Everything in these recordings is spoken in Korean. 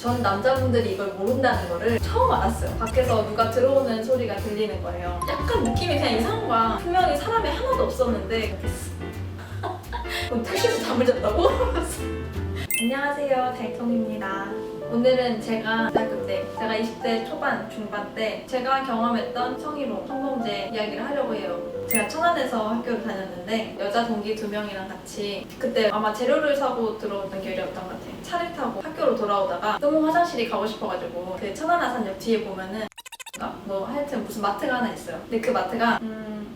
전 남자분들이 이걸 모른다는 거를 처음 알았어요. 밖에서 누가 들어오는 소리가 들리는 거예요. 약간 느낌이 그냥 이상한 거야. 분명히 사람이 하나도 없었는데 택시에서 잠을 잤다고? 안녕하세요, 달콤입니다. 오늘은 제가 대학교 때, 제가 20대 초반, 중반 때 제가 경험했던 성희롱, 성범죄 이야기를 하려고 해요. 제가 천안에서 학교를 다녔는데 여자 동기 2명이랑 같이 그때 아마 재료를 사고 들어오던 길이었던 것 같아요. 차를 타고 학교로 돌아오다가 너무 화장실이 가고 싶어가지고 그 천안아산역 뒤에 보면은 뭐 하여튼 무슨 마트가 하나 있어요. 근데 그 마트가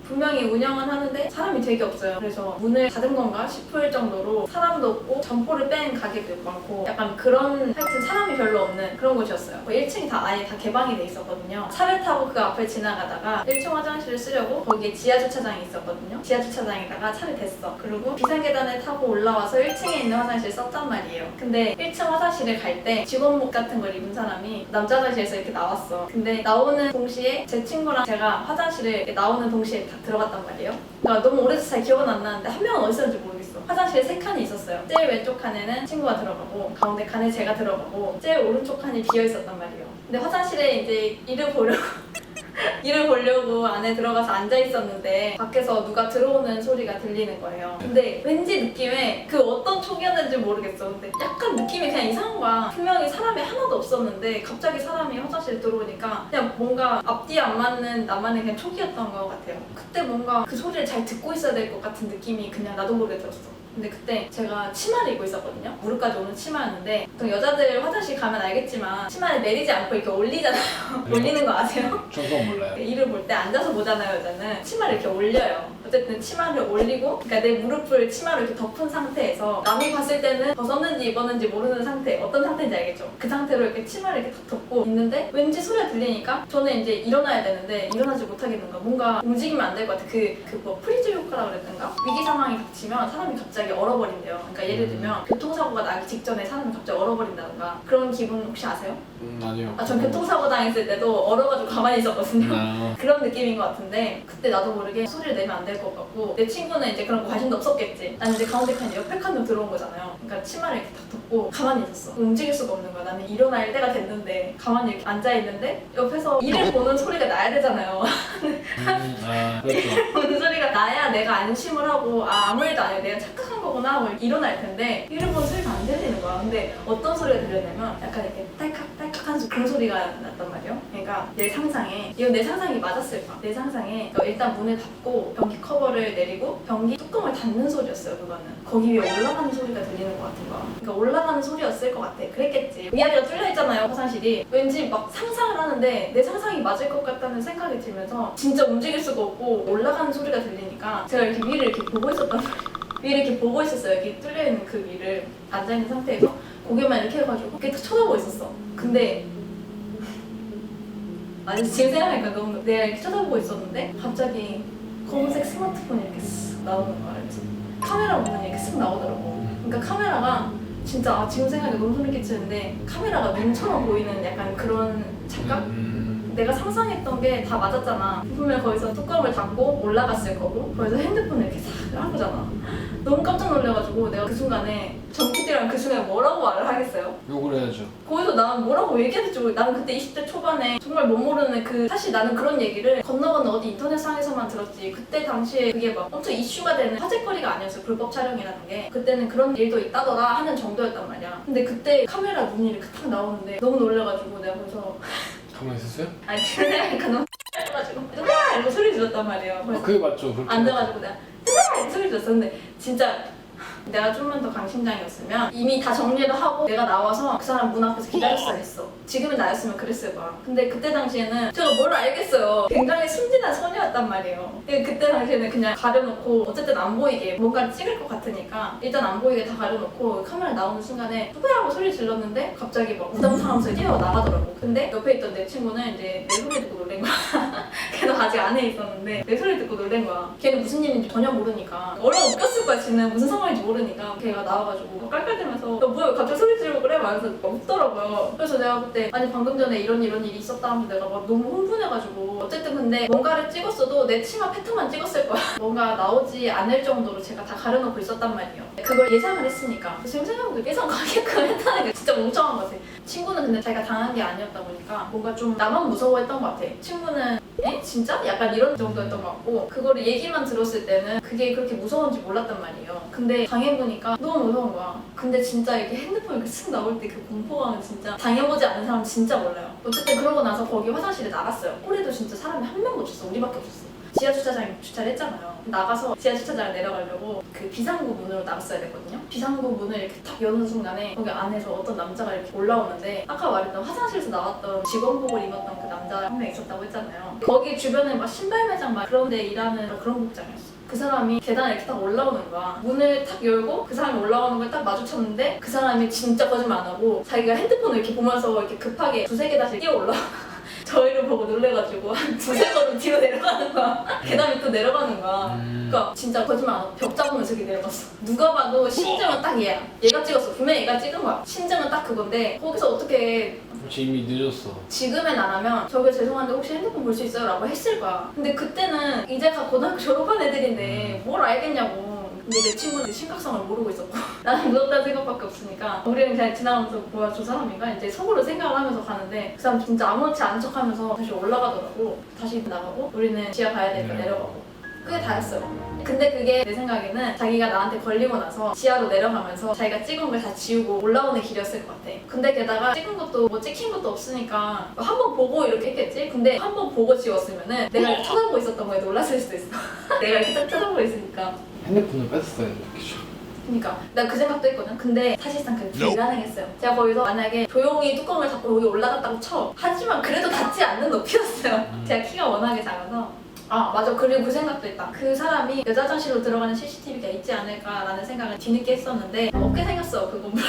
분명히 운영은 하는데 사람이 되게 없어요. 그래서 문을 닫은 건가 싶을 정도로 사람도 없고 점포를 뺀 가게도 많고 약간 그런 하여튼 사람이 별로 없는 그런 곳이었어요. 1층이 다 아예 다 개방이 돼 있었거든요. 차를 타고 그 앞을 지나가다가 1층 화장실을 쓰려고 거기에 지하 주차장이 있었거든요. 지하 주차장에다가 차를 댔어. 그리고 비상계단을 타고 올라와서 1층에 있는 화장실을 썼단 말이에요. 근데 1층 화장실에 갈 때 직원복 같은 걸 입은 사람이 남자 화장실에서 이렇게 나왔어. 근데 나오는 동시에 제 친구랑 제가 화장실에 이렇게 나오는 동시에 다 들어갔단 말이에요. 그러니까 너무 오래돼서 잘 기억은 안 나는데 한 명은 어디 있었는지 모르겠어. 화장실에 3칸이 있었어요. 제일 왼쪽 칸에는 친구가 들어가고 가운데 칸에 제가 들어가고 제일 오른쪽 칸이 비어 있었단 말이에요. 근데 화장실에 이제 일을 보려고 안에 들어가서 앉아 있었는데 밖에서 누가 들어오는 소리가 들리는 거예요. 근데 왠지 느낌에 그 어떤 촉이었는지 모르겠어. 근데 약간 느낌이 그냥 이상한 거야. 분명히 사람이 하나도 없었는데 갑자기 사람이 화장실에 들어오니까 그냥 뭔가 앞뒤 안 맞는 나만의 그냥 촉이었던 것 같아요. 그때 뭔가 그 소리를 잘 듣고 있어야 될 것 같은 느낌이 그냥 나도 모르게 들었어. 근데 그때 제가 치마를 입고 있었거든요. 무릎까지 오는 치마였는데 보통 여자들 화장실 가면 알겠지만 치마를 내리지 않고 이렇게 올리잖아요. 올리는 거 아세요? 저도 몰라요. 일을 볼 때 앉아서 보잖아요, 여자는. 치마를 이렇게 올려요. 어쨌든 치마를 올리고 그러니까 내 무릎을 치마로 이렇게 덮은 상태에서 남이 봤을 때는 벗었는지 입었는지 모르는 상태, 어떤 상태인지 알겠죠? 그 상태로 이렇게 치마를 이렇게 탁 덮고 있는데 왠지 소리가 들리니까 저는 이제 일어나야 되는데 일어나지 못하겠는 거야. 뭔가 움직이면 안 될 것 같아. 뭐 프리즈 효과라고 그랬던가? 위기 상황이 닥치면 사람이 갑자기 얼어버린대요. 그러니까 예를 들면 교통사고가 나기 직전에 사람이 갑자기 얼어버린다던가 그런 기분 혹시 아세요? 아니요. 전 교통사고 당했을 때도 얼어가지고 가만히 있었거든요. 그런 느낌인 것 같은데 그때 나도 모르게 소리를 내면 안 될 것 같고 내 친구는 이제 그런 거 관심도 없었겠지. 나는 이제 가운데 칸 옆에 칸으로 들어온 거잖아요. 그러니까 치마를 이렇게 탁 덮고 가만히 있었어. 움직일 수가 없는 거야. 나는 일어날 때가 됐는데 가만히 이렇게 앉아있는데 옆에서 일을 보는 소리가 나야 되잖아요. 그렇죠. 보는 소리가 나야 내가 안심을 하고 아무 일도 아니야. 내가 착각한 거구나 하고 일어날 텐데 일을 보는 소리가 안 들리는 거야. 근데 어떤 소리가 들렸냐면 약간 이렇게 딸깍딸깍한 그런 소리가 났단 말이에요. 그러니까 내 상상에 이건 내 상상이 맞았을까? 내 상상에 일단 문을 닫고 변기 커버를 내리고 변기 뚜껑을 닫는 소리였어요. 그거는 거기 위에 올라가는 소리가 들리는 것 같은 거야. 그러니까 올라가는 소리였을 것 같아. 그랬겠지. 위아래가 뚫려 있잖아요, 화장실이. 왠지 막 상상을 하는데 내 상상이 맞을 것 같다는 생각이 들면서 진짜 움직일 수가 없고 올라가는 소리가 들리니까 제가 이렇게 위를 이렇게 보고 있었단 말이에요. 위를 이렇게 보고 있었어요. 여기 뚫려있는 그 위를 앉아있는 상태에서 고개만 이렇게 해가지고 이렇게 쳐다보고 있었어. 근데 아니 지금 생각하니까 너무 내가 이렇게 쳐다보고 있었는데 갑자기 검은색 스마트폰이 이렇게 쓱 나오는 거야. 알지? 카메라 부분이 이렇게 쓱 나오더라고. 그러니까 카메라가 진짜 지금 생각하니까 너무 소름 끼치는데 카메라가 눈처럼 보이는 약간 그런 착각? 내가 상상했던 게 다 맞았잖아. 분명 거기서 뚜껑을 닫고 올라갔을 거고 거기서 핸드폰을 이렇게 싹 한 거잖아. 너무 깜짝 놀라가지고 내가 그 순간에 정 PD랑 그 순간에 뭐라고 말을 하겠어요? 욕을 해야죠. 거기서 나는 뭐라고 얘기해야 될지 모르겠어. 나는 그때 20대 초반에 정말 못 모르는 사실 나는 그런 얘기를 건너 어디 인터넷상에서만 들었지 그때 당시에 그게 막 엄청 이슈가 되는 화제거리가 아니었어요. 불법 촬영이라는 게. 그때는 그런 일도 있다더라 하는 정도였단 말이야. 근데 그때 카메라 눈이 이렇게 탁 나오는데 너무 놀라가지고 내가 그래서 가만히 있었어요? 아니 지금 생각하니까 너무 해가지고 으아! 이러고 소리 질렀단 말이에요. 그래서 그게 맞죠. 그렇게. 앉아가지고 내가 으아! 이렇게 소리 질렀었는데 진짜 내가 좀만 더 강심장이었으면 이미 다 정리를 하고 내가 나와서 그 사람 문 앞에서 기다렸어야 했어. 지금은 나였으면 그랬을 거야. 근데 그때 당시에는 제가 뭘 알겠어요. 굉장히 순진한 소녀였단 말이에요. 그때 당시에는 그냥 가려놓고 어쨌든 안 보이게 뭔가를 찍을 것 같으니까 일단 안 보이게 다 가려놓고 카메라 나오는 순간에 누구야 하고 소리 질렀는데 갑자기 막 우당탕하면서 뛰어나가더라고. 근데 옆에 있던 내 친구는 이제 내 소리 듣고 놀란 거야. 걔도 아직 안에 있었는데 내 소리 듣고 놀란 거야. 걔는 무슨 일인지 전혀 모르니까 얼마나 웃겼을 거야. 지는 무슨 상황인지 모르니까 걔가 나와가지고 깔깔대면서 야 뭐야 갑자기 소리 지르고 그래? 말면서 막 웃더라고요. 그래서 내가 그때 아니 방금 전에 이런 일이 있었다 하면서 내가 막 너무 흥분해가지고 어쨌든 근데 뭔가를 찍었어도 내 치마 패턴만 찍었을 거야. 뭔가 나오지 않을 정도로 제가 다 가려놓고 있었단 말이에요. 그걸 예상을 했으니까 지금 생각해보면 예상 가게끔 했다는 게 진짜 멍청한 것 같아. 친구는 근데 자기가 당한 게 아니었다 보니까 뭔가 좀 나만 무서워했던 것 같아. 친구는 에? 진짜? 약간 이런 정도였던 것 같고 그거를 얘기만 들었을 때는 그게 그렇게 무서운지 몰랐단 말이에요. 근데 당해보니까 너무 무서운 거야. 근데 진짜 이렇게 핸드폰 이렇게 쓱 나올 때 그 공포감은 진짜 당해보지 않은 사람 진짜 몰라요. 어쨌든 그러고 나서 거기 화장실에 나갔어요. 홀에도 진짜 사람이 한 명도 없었어. 우리밖에 없었어. 지하 주차장에 주차를 했잖아요. 나가서 지하 주차장을 내려가려고 그 비상구 문으로 나갔어야 됐거든요. 비상구 문을 이렇게 탁 여는 순간에 거기 안에서 어떤 남자가 이렇게 올라오는데 아까 말했던 화장실에서 나왔던 직원복을 입었던 그 남자 한 명 있었다고 했잖아요. 거기 주변에 막 신발 매장 막 그런 데 일하는 그런 복장이었어. 그 사람이 계단에 이렇게 딱 올라오는 거야. 문을 탁 열고 그 사람이 올라오는 걸 딱 마주쳤는데 그 사람이 진짜 거짓말 안 하고 자기가 핸드폰을 이렇게 보면서 이렇게 급하게 두세 계단씩 뛰어 올라와. 저희를 보고 놀래가지고 한 두세 걸음 뒤로 내려가는 거야. 계단 밑으로 내려가는 거야. 그러니까 진짜 거짓말 안 하고 벽 잡으면서 이렇게 내려갔어. 누가 봐도 신증은 딱 얘야. 얘가 찍었어. 분명히 얘가 찍은 거야. 신증은 딱 그건데 거기서 어떻게 이미 늦었어. 지금엔 안 하면 저게 죄송한데 혹시 핸드폰 볼 수 있어요? 라고 했을 거야. 근데 그때는 이제 가 고등학교 졸업한 애들인데 뭘 알겠냐고. 근데 내 친구는 심각성을 모르고 있었고 나는 무섭다는 생각밖에 없으니까 우리는 그냥 지나가면서 뭐야 저 사람인가? 이제 속으로 생각을 하면서 가는데 그 사람 진짜 아무렇지 않은 척하면서 다시 올라가더라고. 다시 나가고 우리는 지하 가야 되니까 내려가고 그게 다였어요. 근데 그게 내 생각에는 자기가 나한테 걸리고 나서 지하로 내려가면서 자기가 찍은 걸 다 지우고 올라오는 길이었을 것 같아. 근데 게다가 찍은 것도 뭐 찍힌 것도 없으니까 한 번 보고 이렇게 했겠지? 근데 한 번 보고 지웠으면은 내가 이렇게 쳐다보고 있었던 거에 놀랐을 수도 있어. 내가 이렇게 딱 쳐다보고 있으니까. 핸드폰을 뺐었어야 했는데 그쵸? 그러니까 나 그 생각도 했거든. 근데 사실상 그게 불가능했어요. 제가 거기서 만약에 조용히 뚜껑을 닫고 여기 올라갔다고 쳐. 하지만 그래도 닿지 않는 높이였어요. 제가 키가 워낙에 작아서. 아 맞아. 그리고 그 생각도 있다. 그 사람이 여자 화장실로 들어가는 CCTV가 있지 않을까라는 생각을 뒤늦게 했었는데 없게 생겼어 그 건물에.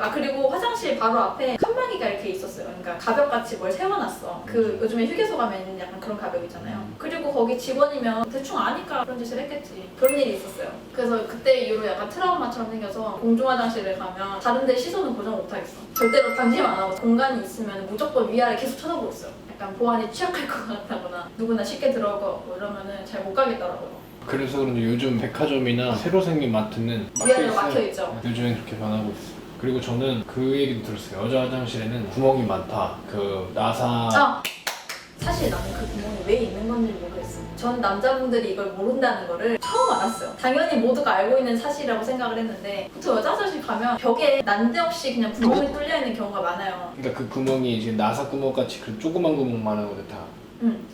아 그리고 화장실 바로 앞에 칸막이가 이렇게 있었어요. 그러니까 가벽같이 뭘 세워놨어. 그 요즘에 휴게소 가면 있는 약간 그런 가벽 있잖아요. 그리고 거기 직원이면 대충 아니까 그런 짓을 했겠지. 그런 일이 있었어요. 그래서 그때 이후로 약간 트라우마처럼 생겨서 공중 화장실에 가면 다른 데 시선은 고정 못하겠어. 절대로 방심 안 하고 공간이 있으면 무조건 위아래 계속 쳐다보고 있어요. 약간 보안이 취약할 것 같다거나 누구나 쉽게 들어가고 이러면은 잘 못 가겠더라고요. 그래서 그런지 요즘 백화점이나 새로 생긴 마트는 위아래로 막혀있죠. 요즘엔 그렇게 변하고 있어. 그리고 저는 그 얘기도 들었어요. 여자 화장실에는 구멍이 많다. 그 나사 사실 나는 그 구멍이 왜 있는 건지 모르겠어. 전 남자분들이 이걸 모른다는 거를 처음 알았어요. 당연히 모두가 알고 있는 사실이라고 생각을 했는데 보통 여자 화장실 가면 벽에 난데없이 그냥 구멍이 뚫려 있는 경우가 많아요. 그러니까 그 구멍이 이제 나사 구멍 같이 그 조그만 구멍만 하거든 다.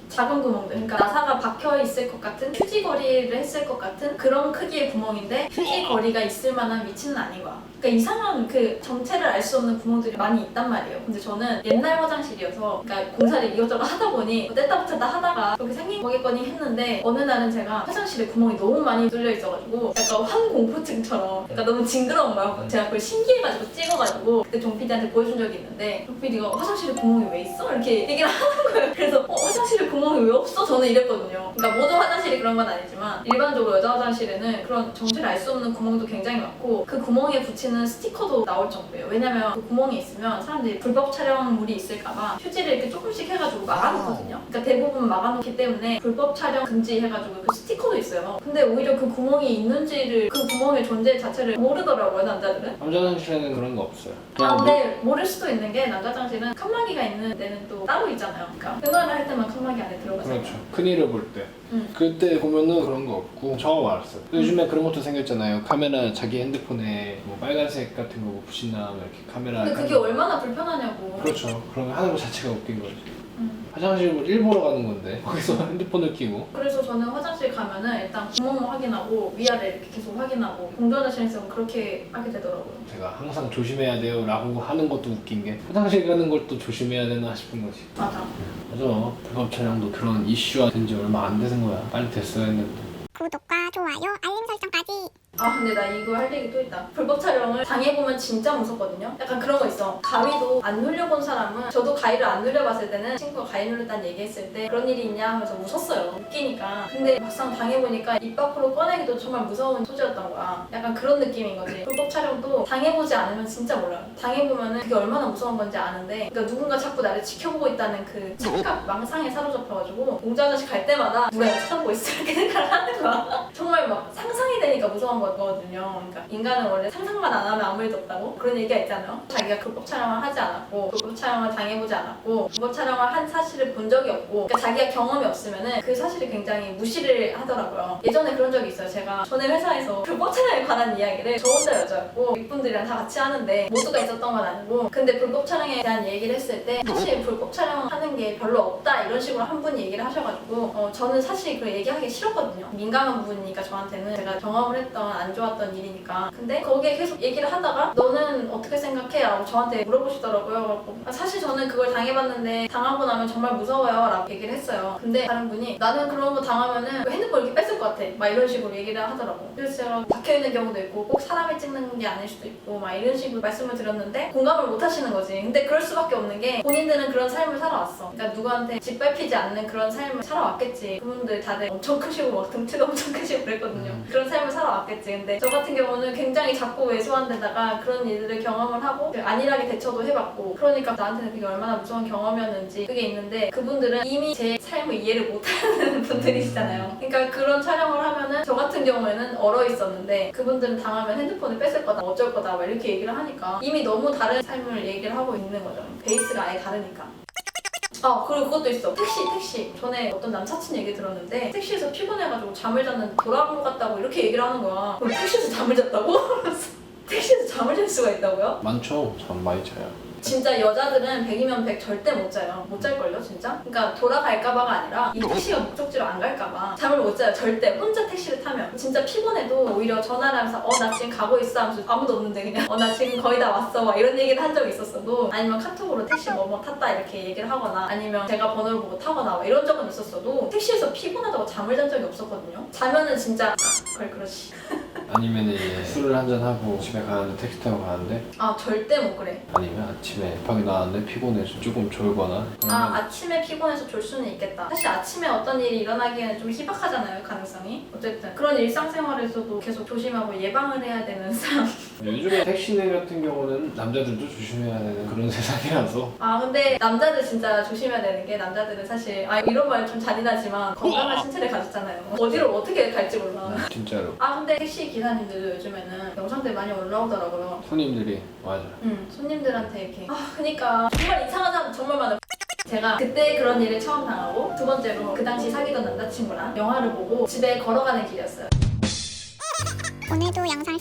작은 구멍들. 그러니까 나사가 박혀 있을 것 같은 휴지 거리를 했을 것 같은 그런 크기의 구멍인데 휴지 거리가 있을 만한 위치는 아닌 거야. 그러니까 이상한 그 정체를 알 수 없는 구멍들이 많이 있단 말이에요. 근데 저는 옛날 화장실이어서 그러니까 공사를 이것저것 하다 보니 뗐다 붙였다 하다가 그렇게 생긴 거겠거니 했는데 어느 날은 제가 화장실에 구멍이 너무 많이 뚫려 있어가지고 약간 환공포증처럼 그러니까 너무 징그러운 거야. 제가 그걸 신기해가지고 찍어가지고 그때 종 PD한테 보여준 적이 있는데 종 PD가 화장실에 구멍이 왜 있어? 이렇게 얘기를 하는 거예요. 그래서 화장실에 구멍이 왜 없어? 저는 이랬거든요. 그러니까 모든 화장실이 그런 건 아니지만 일반적으로 여자 화장실에는 그런 정체를 알 수 없는 구멍도 굉장히 많고 그 구멍에 붙이는 스티커도 나올 정도예요. 왜냐면 그 구멍이 있으면 사람들이 불법 촬영물이 있을까봐 휴지를 이렇게 조금씩 해가지고 막아놓거든요. 그러니까 대부분 막아놓기 때문에 불법 촬영 금지 해가지고 그 스티커도 있어요. 근데 오히려 그 구멍이 있는지를 그 구멍의 존재 자체를 모르더라고요, 남자들은. 남자 화장실에는 그런 거 없어요. 아 근데 모를 수도 있는 게 남자 화장실은 칸막이가 있는 데는 또 따로 있잖아요. 그러니까 응원을 할 때만 칸막이 안에 들어가잖아요. 그렇죠. 큰일을 볼 때. 그때 보면은 그런 거 없고 처음 알았어요. 요즘에 그런 것도 생겼잖아요. 카메라 자기 핸드폰에 뭐 빨간색 같은 거 붙인 다음에 이렇게 카메라. 근데 그게 얼마나 불편하냐고. 그렇죠. 그러면 하는 거 자체가 웃긴 거지. 화장실 뭐 일보러 가는 건데 거기서 핸드폰을 끼고. 그래서 저는 화장실 가면은 일단 구멍 확인하고 위아래 이렇게 계속 확인하고 공중 화장실에서는 그렇게 하게 되더라고요. 제가 항상 조심해야 돼요 라고 하는 것도 웃긴 게 화장실 가는 걸 또 조심해야 되나 싶은 거지. 맞아. 맞아. 불법 촬영도 그런 이슈화 된 지 얼마 안 돼서 거야. 빨리 됐어야 했는데. 구독과 좋아요, 알림 설정까지. 아 근데 나 이거 할 얘기 또 있다. 불법 촬영을 당해보면 진짜 무섭거든요. 약간 그런 거 있어. 가위도 안 눌려본 사람은 저도 가위를 안 눌려봤을 때는 친구가 가위 눌렸다는 얘기했을 때 그런 일이 있냐 하면서 웃었어요. 웃기니까. 근데 막상 당해보니까 입 밖으로 꺼내기도 정말 무서운 소재였던 거야. 약간 그런 느낌인 거지. 불법 촬영도 당해보지 않으면 진짜 몰라요. 당해보면은 그게 얼마나 무서운 건지 아는데 그러니까 누군가 자꾸 나를 지켜보고 있다는 그 착각, 망상에 사로잡혀가지고 공자 화장실 갈 때마다 누가 이렇게 쳐다보고 있어 이렇게 생각을 하는 거야. 정말 막 상상이 되니까 무서운 거야. 거거든요. 그러니까 인간은 원래 상상만 안 하면 아무 일도 없다고 그런 얘기가 있잖아요. 자기가 불법 촬영을 하지 않았고 불법 촬영을 당해보지 않았고 불법 촬영을 한 사실을 본 적이 없고 그러니까 자기가 경험이 없으면은 그 사실을 굉장히 무시를 하더라고요. 예전에 그런 적이 있어요. 제가 전에 회사에서 불법 촬영에 관한 이야기를 저 혼자 여자였고 윗분들이랑 다 같이 하는데 모두가 있었던 건 아니고 근데 불법 촬영에 대한 얘기를 했을 때 사실 불법 촬영하는 게 별로 없다 이런 식으로 한 분이 얘기를 하셔가지고 저는 사실 그 얘기하기 싫었거든요. 민감한 부분이니까 저한테는 제가 경험을 했던 안 좋았던 일이니까. 근데 거기에 계속 얘기를 하다가 너는 어떻게 생각해? 라고 저한테 물어보시더라고요. 사실 저는 그걸 당해봤는데 당하고 나면 정말 무서워요 라고 얘기를 했어요. 근데 다른 분이 나는 그런 거 당하면은 핸드폰 이렇게 뺐을 것 같아 막 이런 식으로 얘기를 하더라고. 그래서 제가 박혀있는 경우도 있고 꼭 사람이 찍는 게 아닐 수도 있고 막 이런 식으로 말씀을 드렸는데 공감을 못 하시는 거지. 근데 그럴 수밖에 없는 게 본인들은 그런 삶을 살아왔어. 그러니까 누구한테 짓밟히지 않는 그런 삶을 살아왔겠지. 그분들 다들 엄청 크시고 막 등치도 엄청 크시고 그랬거든요. 그런 삶을 살아왔겠지. 근데 저 같은 경우는 굉장히 작고 왜소한 데다가 그런 일들을 경험을 하고 안일하게 대처도 해봤고 그러니까 나한테는 그게 얼마나 무서운 경험이었는지 그게 있는데 그분들은 이미 제 삶을 이해를 못하는 분들이시잖아요. 그러니까 그런 촬영을 하면은 저 같은 경우에는 얼어 있었는데 그분들은 당하면 핸드폰을 뺐을 거다 어쩔 거다 막 이렇게 얘기를 하니까 이미 너무 다른 삶을 얘기를 하고 있는 거죠. 베이스가 아예 다르니까. 그리고 그것도 있어. 택시. 전에 어떤 남사친 얘기 들었는데 택시에서 피곤해가지고 잠을 잤는데 돌아온 것 같다고 이렇게 얘기를 하는 거야. 그럼 택시에서 잠을 잤다고? 택시에서 잠을 잘 수가 있다고요? 많죠. 잠 많이 자요. 진짜 여자들은 100이면 100 절대 못 자요. 못 잘걸요 진짜? 그러니까 돌아갈까봐가 아니라 이 택시가 목적지로 안 갈까봐 잠을 못 자요. 절대. 혼자 택시를 타면 진짜 피곤해도 오히려 전화를 하면서 나 지금 가고 있어 하면서 아무도 없는데 그냥 나 지금 거의 다 왔어 막 이런 얘기를 한 적이 있었어도 아니면 카톡으로 택시 뭐 탔다 이렇게 얘기를 하거나 아니면 제가 번호를 보고 타거나 막 이런 적은 있었어도 택시에서 피곤하다고 잠을 잔 적이 없었거든요. 자면은 진짜 그렇지. 아니면 이제 술을 한잔 하고 집에 가는데 택시 타고 가는데 절대 못 그래. 아니면 아침에 급하게 나왔는데 피곤해서 조금 졸거나 아침에 피곤해서 졸 수는 있겠다. 사실 아침에 어떤 일이 일어나기에는 좀 희박하잖아요, 가능성이. 어쨌든 그런 일상생활에서도 계속 조심하고 예방을 해야 되는 상황. 요즘에 택시내 같은 경우는 남자들도 조심해야 되는 그런 세상이라서 근데 남자들 진짜 조심해야 되는 게 남자들은 사실 이런 말 좀 잔인하지만 건강한 신체를 가졌잖아요. 어디로 어떻게 갈지 몰라. 진짜로 근데 택시 기사님들도 요즘에는 영상들 많이 올라오더라고요. 손님들이 맞아. 손님들한테 이렇게 그니까 정말 이상한 사람 정말 많아요. 제가 그때 그런 일을 처음 당하고 두 번째로 그 당시 사귀던 남자친구랑 영화를 보고 집에 걸어가는 길이었어요. 오늘도 영상